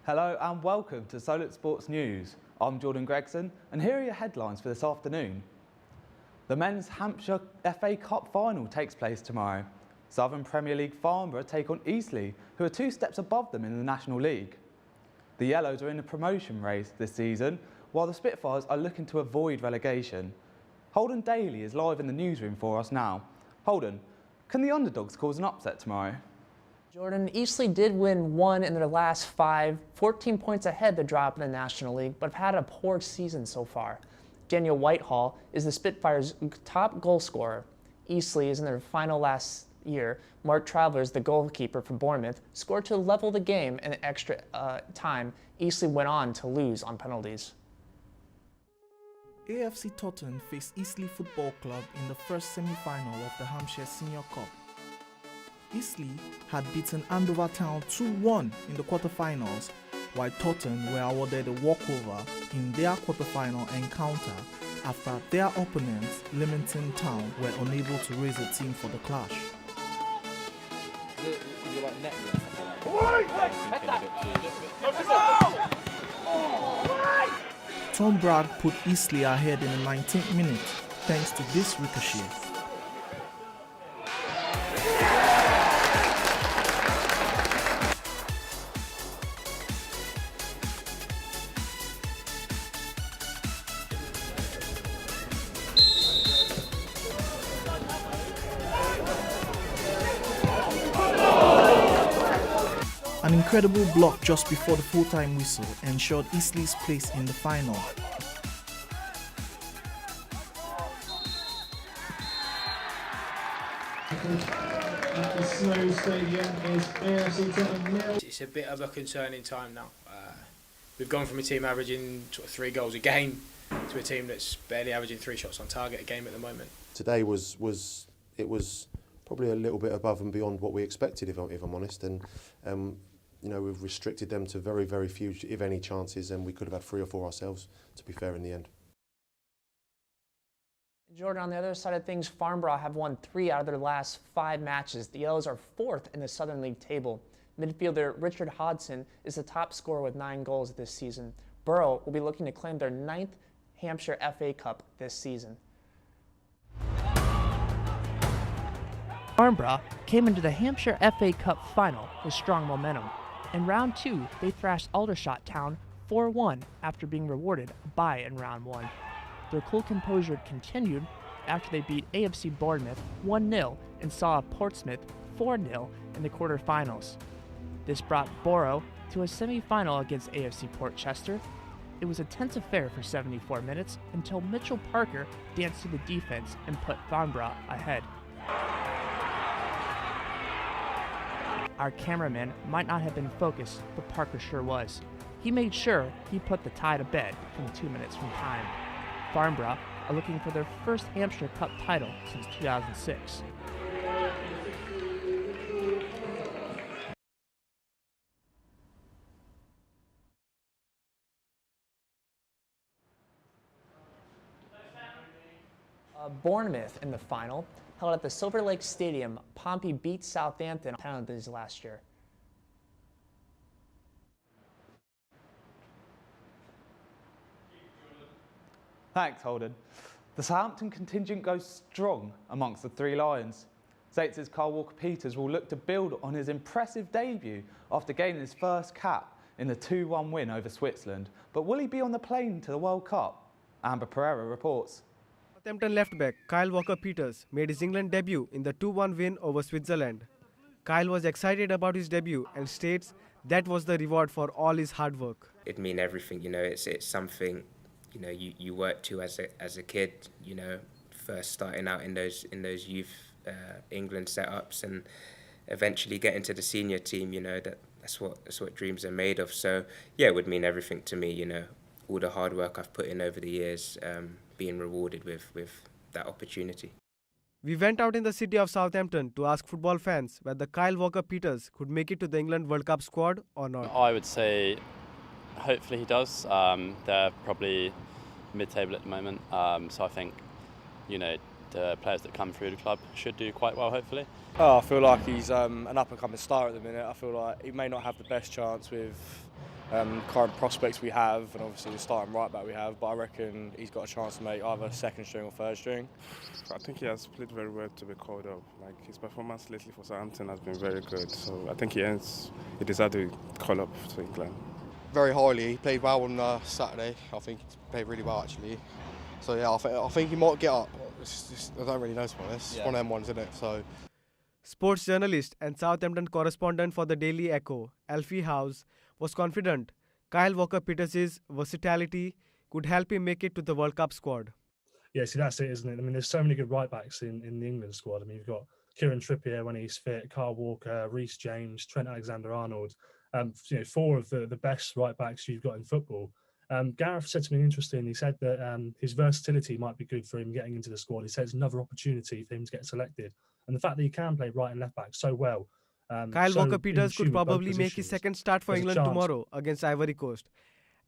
Hello and welcome to Solent Sports News. I'm Jordan Gregson and here are your headlines for this afternoon. The Men's Hampshire FA Cup final takes place tomorrow. Southern Premier League Farnborough take on Eastleigh, who are 2 steps above them in the National League. The Yellows are in a promotion race this season, while the Spitfires are looking to avoid relegation. Holden Daly is live in the newsroom for us now. Holden, can the underdogs cause an upset tomorrow? Jordan, Eastleigh did win 1 in their last 5, 14 points ahead to drop in the National League, but have had a poor season so far. Daniel Whitehall is the Spitfires' top goal scorer. Eastleigh is in their final last year. Mark Travers, the goalkeeper for Bournemouth, scored to level the game in extra time. Eastleigh went on to lose on penalties. AFC Tottenham faced Eastleigh Football Club in the first semi-final of the Hampshire Senior Cup. Eastleigh had beaten Andover Town 2-1 in the quarter-finals, while Tottenham were awarded a walkover in their quarter-final encounter after their opponents, Leamington Town, were unable to raise a team for the clash. Tom Bragg put Eastleigh ahead in the 19th minute thanks to this ricochet. An incredible block just before the full-time whistle ensured Eastleigh's place in the final. At the Snow Stadium is AFC Tottenham 0. It's a bit of a concerning time now. We've gone from a team averaging sort of 3 goals a game to a team that's barely averaging 3 shots on target a game at the moment. Today was probably a little bit above and beyond what we expected, if I'm honest, and you know, we've restricted them to very, very few, if any, chances, and we could have had 3 or 4 ourselves, to be fair, in the end. Jordan, on the other side of things, Farnborough have won 3 out of their last 5 matches. The Yellows are 4th in the Southern League table. Midfielder Richard Hodson is the top scorer with 9 goals this season. Borough will be looking to claim their 9th Hampshire FA Cup this season. Farnborough came into the Hampshire FA Cup final with strong momentum. In round 2, they thrashed Aldershot Town 4-1 after being rewarded a bye in round 1. Their cool composure continued after they beat AFC Bournemouth 1-0 and saw Portsmouth 4-0 in the quarterfinals. This brought Borough to a semi-final against AFC Portchester. It was a tense affair for 74 minutes until Mitchell Parker danced to the defense and put Farnborough ahead. Our cameraman might not have been focused, but Parker sure was. He made sure he put the tie to bed from 2 minutes from time. Farnborough are looking for their first Hampshire Cup title since 2006. Bournemouth in the final, held at the Silver Lake Stadium. Pompey beat Southampton penalties last year. Thanks, Holden. The Southampton contingent goes strong amongst the 3 Lions. Saints' Carl Walker-Peters will look to build on his impressive debut after gaining his first cap in the 2-1 win over Switzerland. But will he be on the plane to the World Cup? Amber Pereira reports. Southampton left-back Kyle Walker-Peters made his England debut in the 2-1 win over Switzerland. Kyle was excited about his debut and states that was the reward for all his hard work. It'd mean everything, you know. It's something, you know, you work to as a kid, you know, first starting out in those youth England setups and eventually getting to the senior team. You know, that's what dreams are made of. So yeah, it would mean everything to me, you know. All the hard work I've put in over the years, being rewarded with that opportunity. We went out in the city of Southampton to ask football fans whether Kyle Walker-Peters could make it to the England World Cup squad or not. I would say hopefully he does. They're probably mid-table at the moment, so I think, you know, the players that come through the club should do quite well, hopefully. I feel like he's an up-and-coming star at the minute. I feel like he may not have the best chance with current prospects we have, and obviously the starting right back we have, but I reckon he's got a chance to make either second string or third string. I think he has played very well to be called up. Like, his performance lately for Southampton has been very good, so I think he deserves to call up to England. Very highly. He played well on Saturday. I think he played really well actually. So yeah, I think he might get up. I don't really know, to be honest. It's one of them ones, isn't it? So. Sports journalist and Southampton correspondent for the Daily Echo, Alfie House, was confident Kyle Walker-Peters' versatility could help him make it to the World Cup squad. Yeah, see, that's it, isn't it? I mean, there's so many good right-backs in the England squad. I mean, you've got Kieran Trippier when he's fit, Kyle Walker, Reece James, Trent Alexander-Arnold. 4 of the best right-backs you've got in football. Gareth said something interesting. He said that his versatility might be good for him getting into the squad. He said it's another opportunity for him to get selected. And the fact that he can play right and left back so well. Kyle Walker-Peters could probably make his second start for England tomorrow against Ivory Coast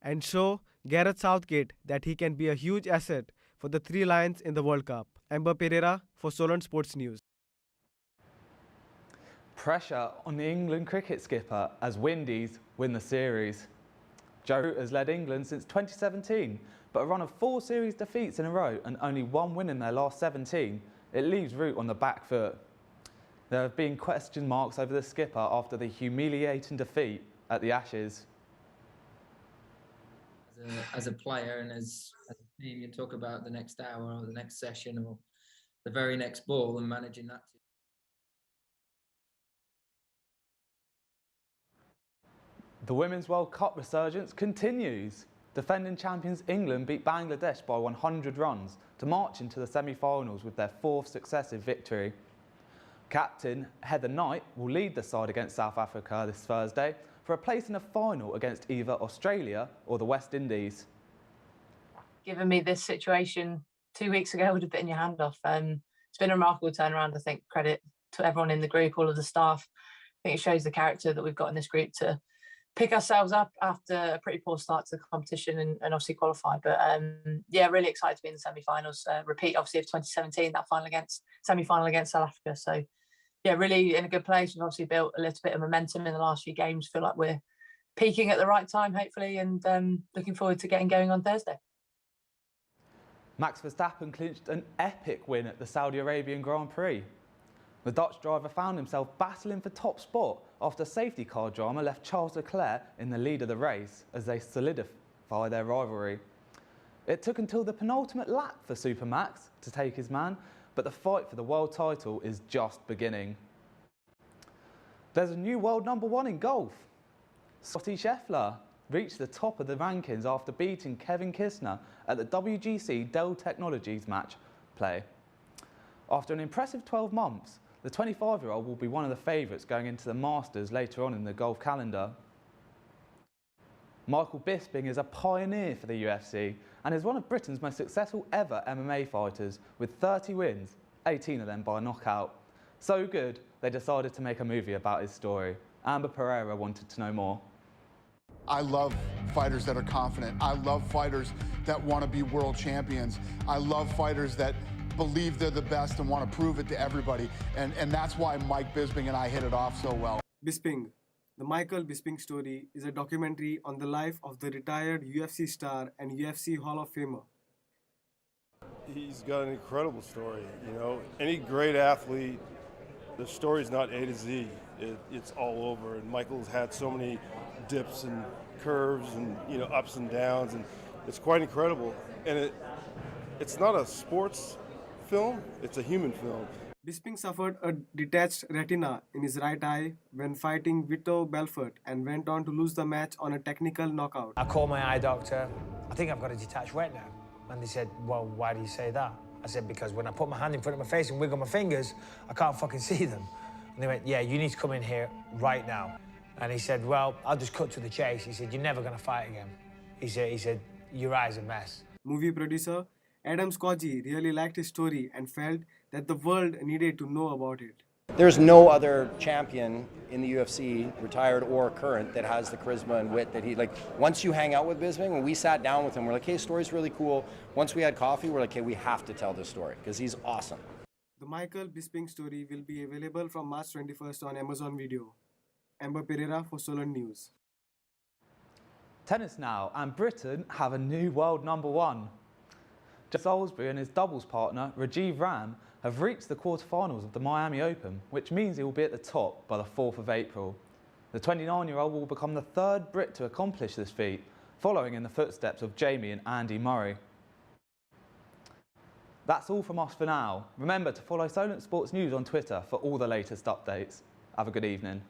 and show Gareth Southgate that he can be a huge asset for the Three Lions in the World Cup. Amber Pereira for Solent Sports News. Pressure on the England cricket skipper as Windies win the series. Joe Root has led England since 2017, but a run of 4 series defeats in a row and only 1 win in their last 17, it leaves Root on the back foot. There have been question marks over the skipper after the humiliating defeat at the Ashes. As a player and as a team, you talk about the next hour or the next session or the very next ball and managing that. The Women's World Cup resurgence continues. Defending champions England beat Bangladesh by 100 runs to march into the semi-finals with their 4th successive victory. Captain Heather Knight will lead the side against South Africa this Thursday for a place in a final against either Australia or the West Indies. Given me this situation 2 weeks ago, I would have bitten your hand off. It's been a remarkable turnaround. I think credit to everyone in the group, all of the staff. I think it shows the character that we've got in this group to pick ourselves up after a pretty poor start to the competition and obviously qualify. But yeah, really excited to be in the semi-finals. Repeat, obviously, of 2017, that semi-final against South Africa. So yeah, really in a good place. We've obviously built a little bit of momentum in the last few games. Feel like we're peaking at the right time, hopefully, and looking forward to getting going on Thursday. Max Verstappen clinched an epic win at the Saudi Arabian Grand Prix. The Dutch driver found himself battling for top spot after safety car drama left Charles Leclerc in the lead of the race as they solidify their rivalry. It took until the penultimate lap for Super Max to take his man, but the fight for the world title is just beginning. There's a new world #1 in golf. Scotty Scheffler reached the top of the rankings after beating Kevin Kisner at the WGC Dell Technologies match play. After an impressive 12 months, the 25-year-old will be one of the favourites going into the Masters later on in the golf calendar. Michael Bisping is a pioneer for the UFC and is one of Britain's most successful ever MMA fighters with 30 wins, 18 of them by knockout. So good, they decided to make a movie about his story. Amber Pereira wanted to know more. I love fighters that are confident. I love fighters that want to be world champions. I love fighters that believe they're the best and want to prove it to everybody. And that's why Mike Bisping and I hit it off so well. Bisping. The Michael Bisping story is a documentary on the life of the retired UFC star and UFC Hall of Famer. He's got an incredible story. You know, any great athlete, the story's not A to Z. It's all over. And Michael's had so many dips and curves and, you know, ups and downs, and it's quite incredible. And it's not a sports film, it's a human film. Bisping suffered a detached retina in his right eye when fighting Vito Belfort and went on to lose the match on a technical knockout. I called my eye doctor. I think I've got a detached retina. And they said, well, why do you say that? I said, because when I put my hand in front of my face and wiggle my fingers, I can't fucking see them. And they went, yeah, you need to come in here right now. And he said, well, I'll just cut to the chase. He said, you're never going to fight again. He said, your eye's a mess. Movie producer Adam Scoggie really liked his story and felt that the world needed to know about it. There's no other champion in the UFC, retired or current, that has the charisma and wit that he, like, once you hang out with Bisping, when we sat down with him, we're like, hey, story's really cool. Once we had coffee, we're like, hey, we have to tell this story because he's awesome. The Michael Bisping story will be available from March 21st on Amazon Video. Amber Pereira for Solent News. Tennis now, and Britain have a new world number one. Salisbury and his doubles partner, Rajiv Ram, have reached the quarterfinals of the Miami Open, which means he will be at the top by the 4th of April. The 29-year-old will become the third Brit to accomplish this feat, following in the footsteps of Jamie and Andy Murray. That's all from us for now. Remember to follow Solent Sports News on Twitter for all the latest updates. Have a good evening.